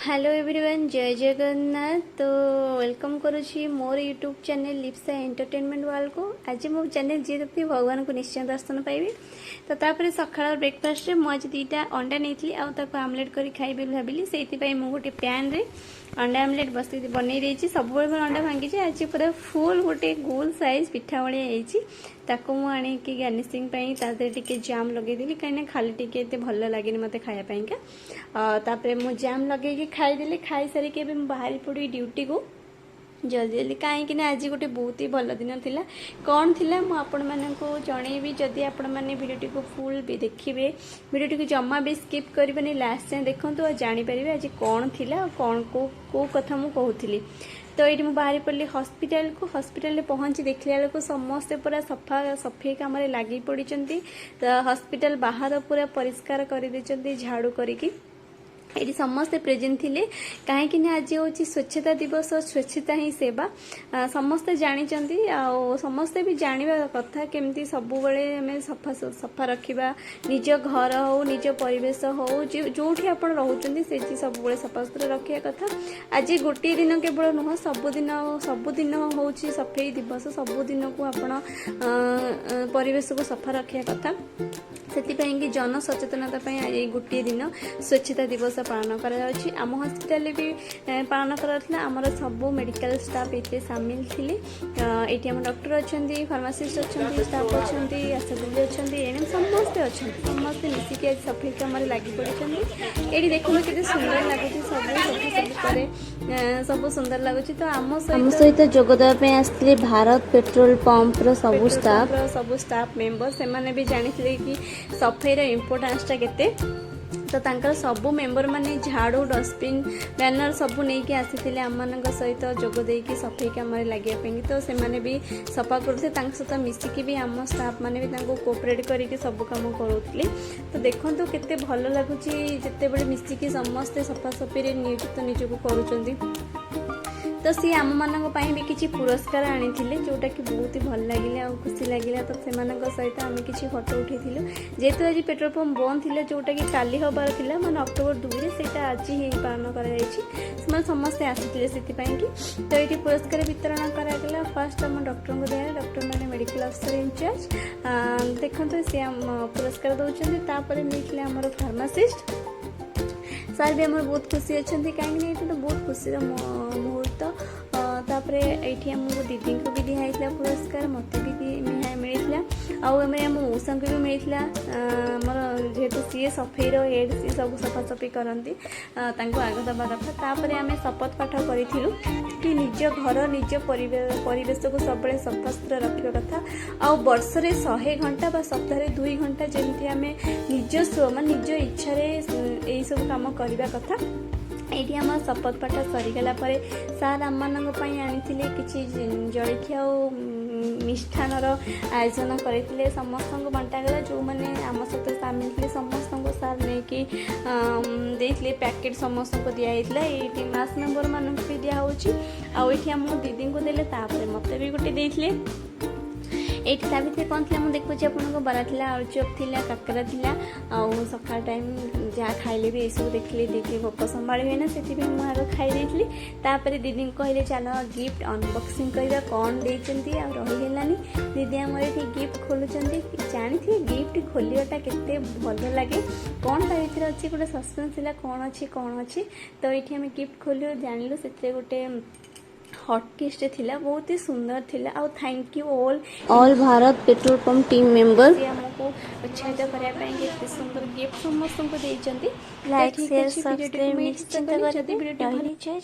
Hello everyone, Jai Jagannath. तो welcome करुँची मोर YouTube channel Lipsa entertainment world को। आज मो चैनल जी देखते भगवान को निश्चय दर्शन पाइबे। तो तापर सका ब्रेकफास्ट में मुझे दुईटा अंडा नहीं आमलेट कर खाइबे भाविली से गोटे पैन रे अंडा आमलेट बस बनई रही। सब अंडा भांगी आज पूरा फुल गोटे गोल साइज पिठा भाई ताको मु आनिकी गार्निशिंग टे जाम लगेदेली कहीं खाली टे भल लगे मत खायापाईका। तापर मु जाम लगे खाईदेली खाई सारिक बाहरी पड़ी ड्यूटी को जल्दी जल्दी कहीं आज गोटे बहुत ही भल दिन थिला। कौन थिला मु आपण मानकु जणेबी। जदि आपण माने वीडियोटी को फुल भी देखिबे, वीडियोटी को जम्मा भी स्किप करिबेनी, लास्ट जाए देखंतु और जानि परिबे आज कौन थिला और कौन को कथा मु कहूथिली। तो ये बाहरी पड़ी हॉस्पिटल को। हॉस्पिटल पहुंची देखला बेलू समस्ते पूरा सफा सफाई काम लगी पड़ी। तो हॉस्पिटल बाहर पूरा परिष्कार कर दे झाड़ू करके ये समस्ते प्रेजेंट थिले कहीं आज हूँ स्वच्छता दिवस। स्वच्छता ही सेवा समस्ते जानी आ समस्ते भी जाना कथा केमती सब बेले सफा सफा रखा निज घर हो निज परिवेश हो जो आप रोचे सब सफा सुतरा रखा कथा। आज गोटे दिन केवल नुह सबुदिन हूँ सफाई दिवस। सबुदिन को आप परिवेश को सफा रखा कथा। से जन सचेतनता आज गोटे दिन स्वच्छता दिवस पालन कर आम हॉस्पिटल भी पालन कर आमर सब मेडिकल स्टाफ ये सामिल थे। ये आम डॉक्टर अच्छा फार्मासीस्ट अच्छा स्टाफ अच्छा आशादी अच्छा एने समस्ते अच्छा समस्ते मिसिकी आज सफाई कम लगी पड़ी। ये देखो के सुंदर लगुच सब सुंदर लगुच। तो आम सहित जोगदेवाई आसते भारत पेट्रोल पंप सब स्टाफ मेंबर से भी जानी कि सफाई इम्पोर्टान्सटा केते। तो तांकर सबू मेंबर माने झाड़ू डस्टबिन बैनर सबू नहीं कि आसी आम सहित जोग देकी सफाई कम लगे। तो से माने भी सफा करते सहित मिसिकी भी आम स्टाफ माने भी कोऑपरेट करके सब काम करूले। तो देखो केते भल लगुच जिते बड़े मिसिकी समस्ते सफा सफाई नियोजित निजक करुँच। तो सी आम मान भी किसी पुरस्कार आनी जोटा कि बहुत ही भल लगे आ खुशी लगे। तो से सहित आम किसी फोटो उठे जेहेतु आज पेट्रोल पंप बंद थी जोटा कि काली हबार था मैं अक्टोबर 2 से आज ही पालन कर समस्ते आसी से। तो ये पुरस्कार वितरण कराला फास्ट आम डॉक्टर को दिया। डॉक्टर मैंने मेडिकल अफसर इंचार्ज देखो सी पुरस्कार दौरान मिलते आमर फार्मासीस्ट सार भी आम बहुत खुशी अच्छा कहीं तो बहुत खुशी मुहूर्त। तापर ये आमको दीदी को भी दिखाई पुरस्कार मत भी मिलता आम मौसा को भी मिलता आमर जेहेतु सी सफाई हेड सी सब सफा सफी करती आग दबा कथा। तापर आम शपथ पाठ करूँ कि निज घर निज परिवेश को सब सफा सुतरा रखा कथा। आ वर्ष 100 घंटा सप्ताह 2 घंटा जमी आम निजस्व मान निज इच्छा यही सब कम करने कथा। ये आम शपथ पाठ सरीगला सार आम मानी किसी जलखिया और मिष्ठानर आयोजन करते समस्त बंटागला जो मैंने आम सहित सामिल थे समस्त सार नहीं देते पैकेट समस्त को दिखाई ये मास मेंबर मानक भी दिखाई आम दीदी को देले मत भी गोटे देते। ये भितर कौन थी मुझे देखुची आपको बरा थी आलुचप थी काकरा थी सका टाइम जहाँ खाइले भी सब देखिए देखिए भोक संभाड़ी हुए ना से मुझे खाई तापर दीदी कहले चल गिफ्ट अनबक्सिंग करवा कौन देती आ रहीगलानी। दीदी आम ये गिफ्ट खोलुंट जानी थे गिफ्ट खोलवाटा के भल लगे कौन ता भर अच्छी गोटे सस्पेंस था कौन अच्छी। तो ये आम गिफ्ट खोलु जानलु से गोटे हॉटकेस्ट थिला बहुत ही सुंदर थिला। और thank you all Bharat petrol pump team member हमको उत्साहित करने सुंदर गिफ्ट समस्त को देइचंती। लाइक शेयर सब्सक्राइब निश्चित करिए।